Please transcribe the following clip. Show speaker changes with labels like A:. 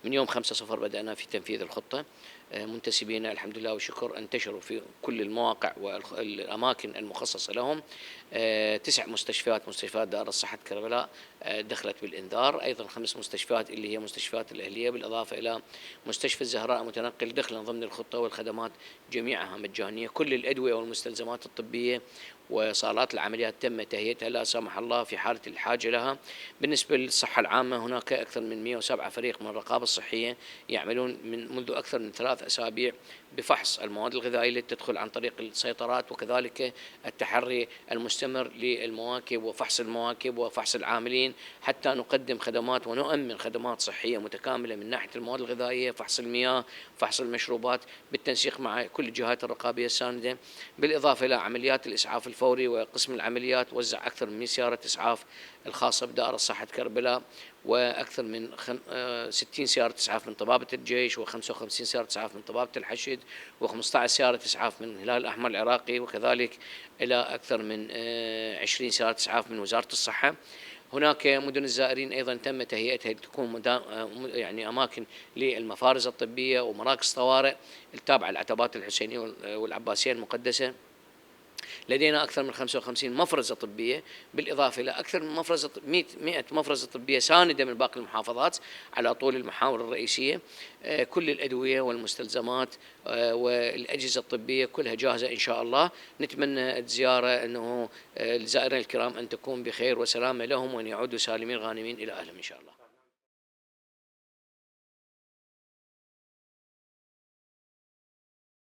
A: من يوم 5/0 بدأنا في تنفيذ الخطة، منتسبين الحمد لله والشكر انتشروا في كل المواقع والأماكن المخصصة لهم. 9 مستشفيات، مستشفيات دار الصحة كربلاء دخلت بالإنذار، أيضًا 5 مستشفيات اللي هي مستشفيات الأهلية، بالإضافة إلى مستشفى الزهراء متنقل دخلًا ضمن الخطة، والخدمات جميعها مجانية. كل الأدوية والمستلزمات الطبية وصالات العمليات تم تهيئتها لا سمح الله في حالة الحاجة لها. بالنسبة للصحة العامة هناك أكثر من 107 فريق من الرقابة الصحية يعملون منذ أكثر من 3 أسابيع بفحص المواد الغذائية التي تدخل عن طريق السيطرات، وكذلك التحري المستمر للمواكب وفحص المواكب وفحص العاملين، حتى نقدم خدمات ونؤمن خدمات صحية متكاملة من ناحية المواد الغذائية، فحص المياه، فحص المشروبات، بالتنسيق مع كل الجهات الرقابية الساندة. بالإضافة إلى عمليات الإسعاف الفوري وقسم العمليات وزع أكثر من 100 سيارة إسعاف الخاصة بدائرة صحة كربلاء، وأكثر من 60 سيارة إسعاف من طبابة الجيش، و55 سيارة إسعاف من طبابة الحشد، و15 سيارة إسعاف من الهلال الأحمر العراقي، وكذلك إلى أكثر من 20 سيارة إسعاف من وزارة الصحة. هناك مدن الزائرين أيضًا تم تهيئتها لتكون يعني أماكن للمفارز الطبية ومراكز طوارئ التابعة للعتبات الحسينية والعباسية المقدسة. لدينا أكثر من 55 مفرزة طبية، بالإضافة إلى أكثر من 100 مفرزة طبية ساندة من باقي المحافظات على طول المحاور الرئيسية. كل الأدوية والمستلزمات والأجهزة الطبية كلها جاهزة إن شاء الله. نتمنى الزيارة أنه الزائرين الكرام أن تكون بخير وسلامة لهم، وأن يعودوا سالمين غانمين إلى أهلهم إن شاء الله.